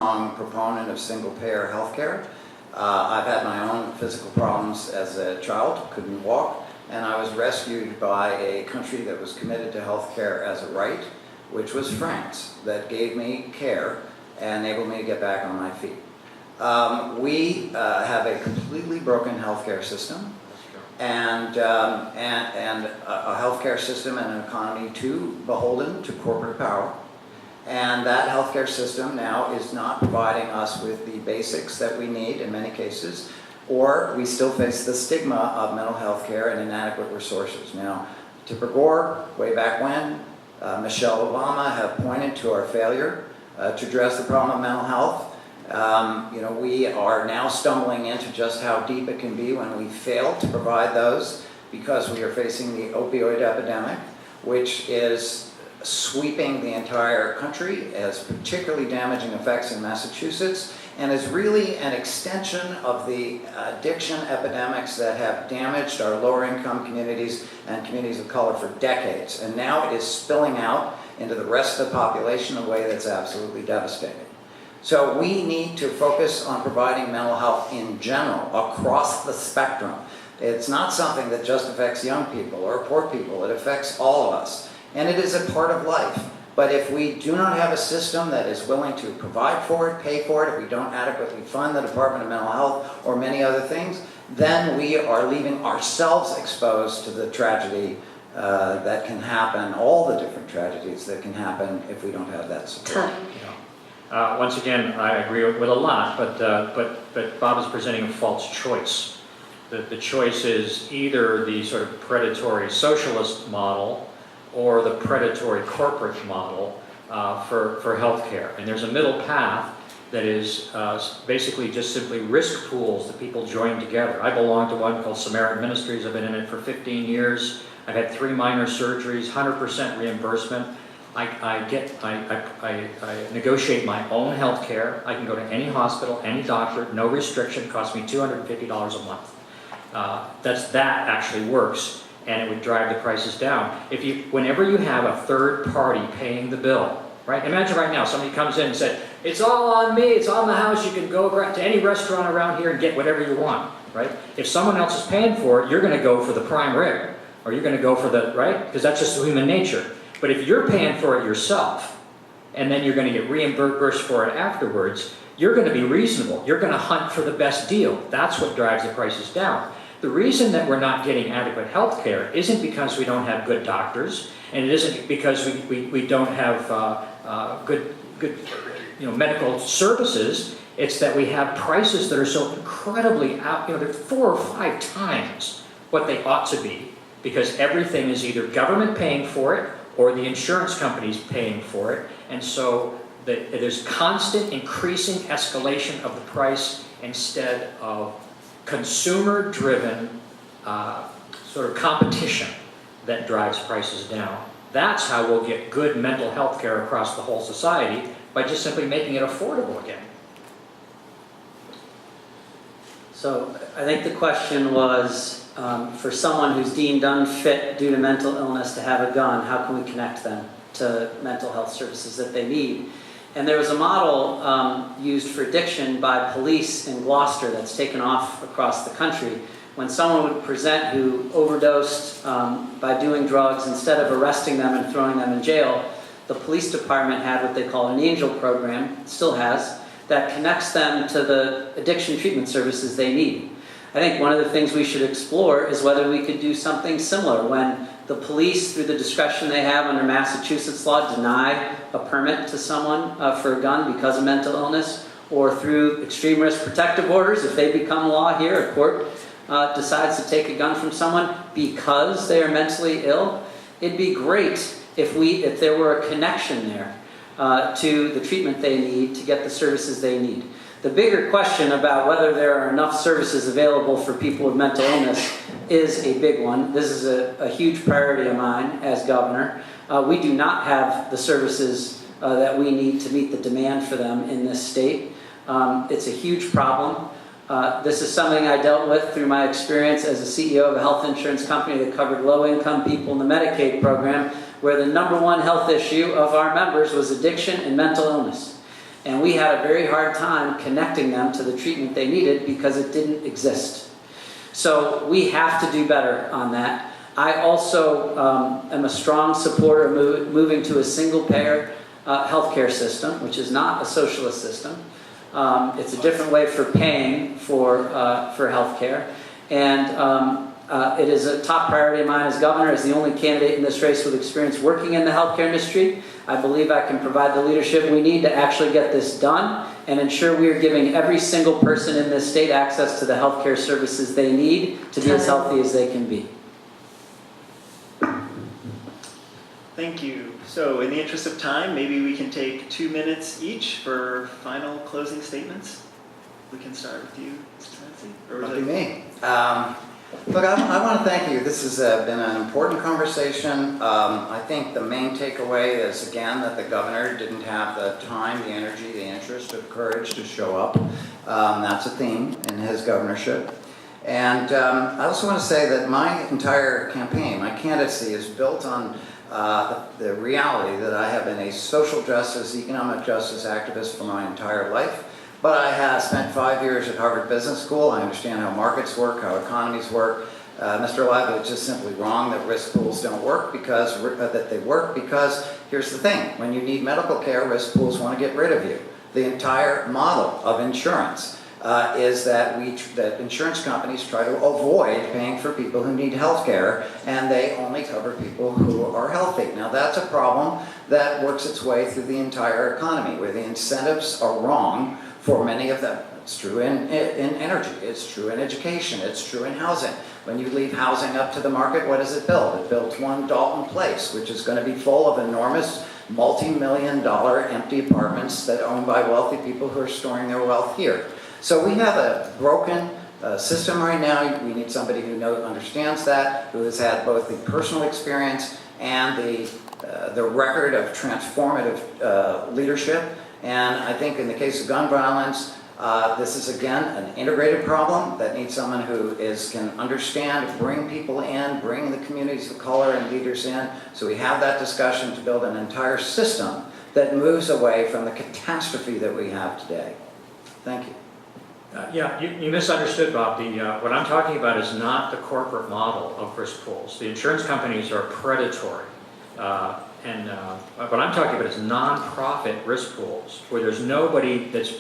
strong proponent of single-payer healthcare. I've had my own physical problems as a child, couldn't walk, and I was rescued by a country that was committed to healthcare as a right, which was France, that gave me care and enabled me to get back on my feet. We have a completely broken healthcare system, and a healthcare system and an economy too beholden to corporate power. And that healthcare system now is not providing us with the basics that we need in many cases, or we still face the stigma of mental health care and inadequate resources. Now, Tipper Gore, way back when, Michelle Obama have pointed to our failure to address the problem of mental health. We are now stumbling into just how deep it can be when we fail to provide those, because we are facing the opioid epidemic, which is sweeping the entire country, has particularly damaging effects in Massachusetts, and is really an extension of the addiction epidemics that have damaged our lower income communities and communities of color for decades. And now it is spilling out into the rest of the population in a way that's absolutely devastating. So we need to focus on providing mental health in general, across the spectrum. It's not something that just affects young people or poor people, it affects all of us. And it is a part of life. But if we do not have a system that is willing to provide for it, pay for it, if we don't adequately fund the Department of Mental Health or many other things, then we are leaving ourselves exposed to the tragedy that can happen, all the different tragedies that can happen if we don't have that support. Once again, I agree with a lot, but Bob is presenting a false choice. The choice is either the sort of predatory socialist model or the predatory corporate model for healthcare. And there's a middle path that is basically just simply risk pools that people join together. I belong to one called Samaritan Ministries. I've been in it for 15 years. I've had 3 minor surgeries, 100% reimbursement. I negotiate my own health care. I can go to any hospital, any doctor, no restriction. It costs me $250 a month. That actually works, and it would drive the prices down. Whenever you have a third party paying the bill, right? Imagine right now somebody comes in and said, "It's all on me, it's on the house, you can go to any restaurant around here and get whatever you want," right? If someone else is paying for it, you're gonna go for the prime rib, or you're gonna go for the, right? Because that's just human nature. But if you're paying for it yourself, and then you're gonna get reimbursed for it afterwards, you're gonna be reasonable. You're gonna hunt for the best deal. That's what drives the prices down. The reason that we're not getting adequate health care isn't because we don't have good doctors, and it isn't because we don't have good medical services. It's that we have prices that are so incredibly out, they're 4 or 5 times what they ought to be, because everything is either government paying for it or the insurance companies paying for it. And so there's constant increasing escalation of the price instead of consumer-driven sort of competition that drives prices down. That's how we'll get good mental health care across the whole society, by just simply making it affordable again. So I think the question was, for someone who's deemed unfit due to mental illness to have a gun, how can we connect them to mental health services that they need? And there was a model used for addiction by police in Gloucester that's taken off across the country. When someone would present who overdosed by doing drugs, instead of arresting them and throwing them in jail, the police department had what they call an angel program, still has, that connects them to the addiction treatment services they need. I think one of the things we should explore is whether we could do something similar when the police, through the discretion they have under Massachusetts law, deny a permit to someone for a gun because of mental illness, or through extreme risk protective orders, if they become law here, a court decides to take a gun from someone because they are mentally ill. It'd be great if there were a connection there to the treatment they need to get the services they need. The bigger question about whether there are enough services available for people with mental illness is a big one. This is a huge priority of mine as governor. We do not have the services that we need to meet the demand for them in this state. It's a huge problem. This is something I dealt with through my experience as a CEO of a health insurance company that covered low-income people in the Medicaid program, where the #1 health issue of our members was addiction and mental illness. And we had a very hard time connecting them to the treatment they needed because it didn't exist. So we have to do better on that. I also am a strong supporter of moving to a single-payer healthcare system, which is not a socialist system. It's a different way for paying for healthcare. And it is a top priority of mine as governor, as the only candidate in this race with experience working in the healthcare industry. I believe I can provide the leadership we need to actually get this done and ensure we are giving every single person in this state access to the healthcare services they need to be as healthy as they can be. Thank you. So in the interest of time, maybe we can take 2 minutes each for final closing statements. We can start with you, Mr. Nancy. Or Lucky me. Look, I want to thank you. This has been an important conversation. I think the main takeaway is, again, that the governor didn't have the time, the energy, the interest, or the courage to show up. That's a theme in his governorship. And I also want to say that my entire campaign, my candidacy, is built on the reality that I have been a social justice, economic justice activist for my entire life. But I have spent 5 years at Harvard Business School. I understand how markets work, how economies work. Mr. Lively is just simply wrong that risk pools don't work because here's the thing: when you need medical care, risk pools want to get rid of you. The entire model of insurance is that insurance companies try to avoid paying for people who need health care, and they only cover people who are healthy. Now that's a problem that works its way through the entire economy, where the incentives are wrong for many of them. It's true in energy, it's true in education, it's true in housing. When you leave housing up to the market, what does it build? It builds one Dalton Place, which is going to be full of enormous multi-million-dollar empty apartments that are owned by wealthy people who are storing their wealth here. So we have a broken system right now. We need somebody who understands that, who has had both the personal experience and the record of transformative leadership. And I think in the case of gun violence, this is again an integrated problem that needs someone who can understand, bring people in, bring the communities of color and leaders in. So we have that discussion to build an entire system that moves away from the catastrophe that we have today. Thank you. Yeah, you misunderstood, Bob. What I'm talking about is not the corporate model of risk pools. The insurance companies are predatory. What I'm talking about is non-profit risk pools, where there's nobody that's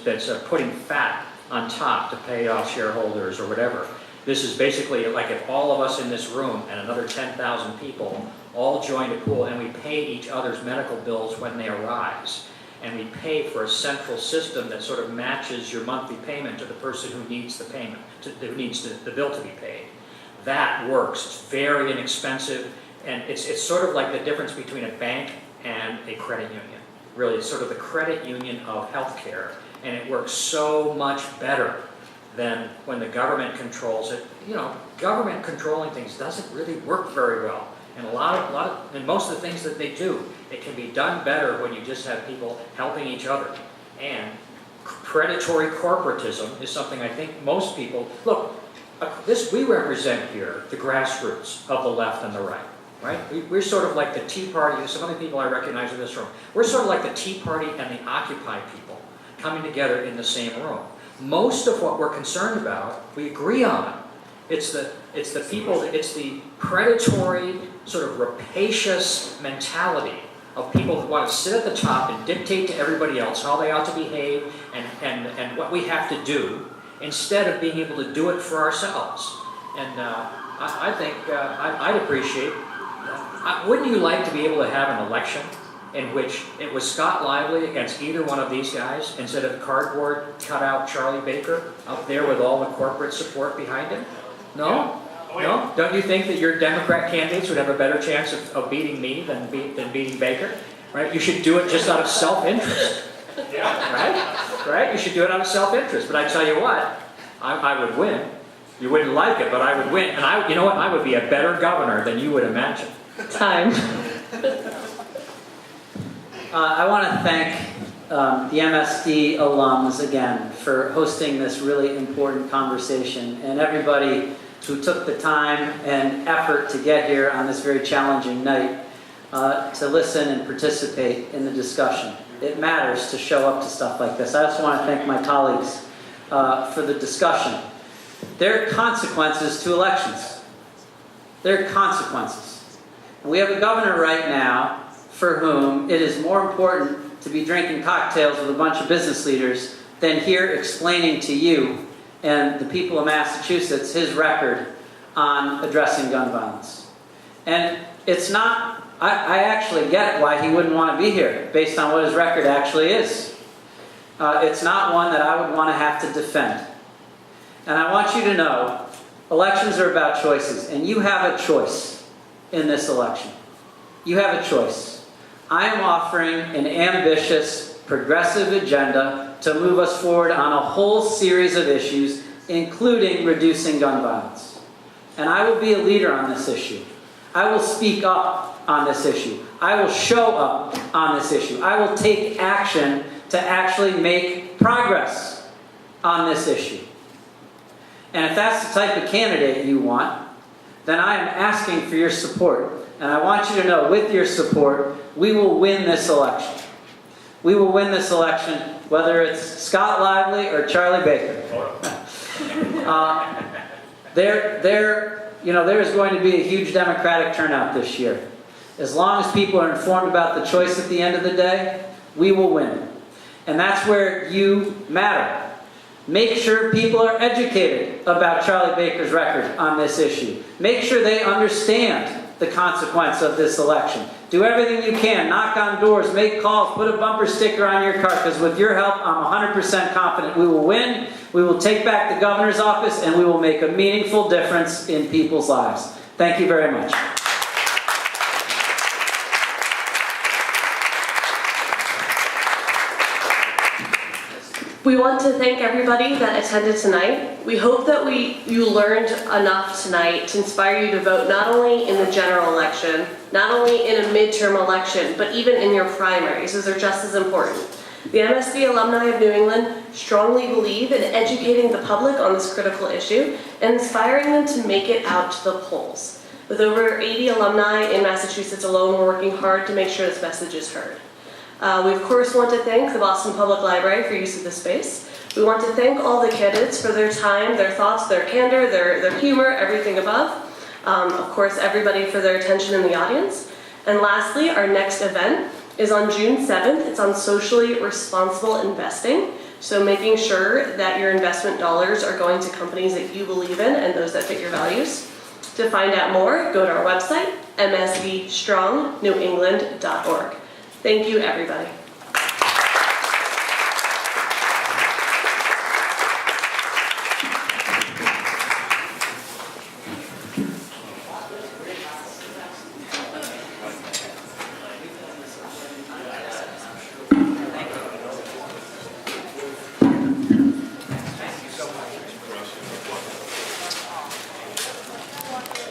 putting fat on top to pay off shareholders or whatever. This is basically like if all of us in this room and another 10,000 people all joined a pool and we pay each other's medical bills when they arise. And we pay for a central system that sort of matches your monthly payment to the person who needs the payment, who needs the bill to be paid. That works. It's very inexpensive, and it's sort of like the difference between a bank and a credit union. Really, it's sort of the credit union of healthcare, and it works so much better than when the government controls it. You know, government controlling things doesn't really work very well. And and most of the things that they do, it can be done better when you just have people helping each other. And predatory corporatism is something I think most people, look, we represent here the grassroots of the left and the right? We're sort of like the Tea Party. Some other people I recognize in this room. We're sort of like the Tea Party and the Occupy people coming together in the same room. Most of what we're concerned about, we agree on. It's the predatory, sort of rapacious mentality of people who want to sit at the top and dictate to everybody else how they ought to behave and what we have to do, instead of being able to do it for ourselves. And I think I'd appreciate, wouldn't you like to be able to have an election in which it was Scott Lively against either one of these guys, instead of cardboard cutout Charlie Baker up there with all the corporate support behind him? No? Yeah. Oh, yeah. No? Don't you think that your Democrat candidates would have a better chance of beating me than beating Baker? Right? You should do it just out of self-interest. Yeah. Right? You should do it out of self-interest. But I tell you what, I would win. You wouldn't like it, but I would win. And you know what? I would be a better governor than you would imagine. Time. I want to thank the MSD alums again for hosting this really important conversation, and everybody who took the time and effort to get here on this very challenging night to listen and participate in the discussion. it matters to show up to stuff like this. I also want to thank my colleagues for the discussion. There are consequences to elections. There are consequences. And we have a governor right now for whom it is more important to be drinking cocktails with a bunch of business leaders than here explaining to you and the people of Massachusetts his record on addressing gun violence. And it's not, I actually get why he wouldn't want to be here based on what his record actually is. It's not one that I would want to have to defend. And I want you to know, elections are about choices, and you have a choice in this election. You have a choice. I am offering an ambitious, progressive agenda to move us forward on a whole series of issues, including reducing gun violence. And I will be a leader on this issue. I will speak up on this issue. I will show up on this issue. I will take action to actually make progress on this issue. And if that's the type of candidate you want, then I am asking for your support. And I want you to know, with your support, we will win this election. We will win this election, whether it's Scott Lively or Charlie Baker. There is going to be a huge Democratic turnout this year. As long as people are informed about the choice at the end of the day, we will win. And that's where you matter. Make sure people are educated about Charlie Baker's record on this issue. Make sure they understand the consequence of this election. Do everything you can. Knock on doors, make calls, put a bumper sticker on your car, because with your help, I'm 100% confident we will win, we will take back the governor's office, and we will make a meaningful difference in people's lives. Thank you very much. We want to thank everybody that attended tonight. We hope that you learned enough tonight to inspire you to vote not only in the general election, not only in a midterm election, but even in your primaries, as they're just as important. The MSD alumni of New England strongly believe in educating the public on this critical issue and inspiring them to make it out to the polls. With over 80 alumni in Massachusetts alone, we're working hard to make sure this message is heard. We of course want to thank the Boston Public Library for use of this space. We want to thank all the candidates for their time, their thoughts, their candor, their humor, everything above. Of course, everybody for their attention in the audience. And lastly, our next event is on June 7th. It's on socially responsible investing. So making sure that your investment dollars are going to companies that you believe in and those that fit your values. To find out more, go to our website, msdstrongnewengland.org. Thank you, everybody.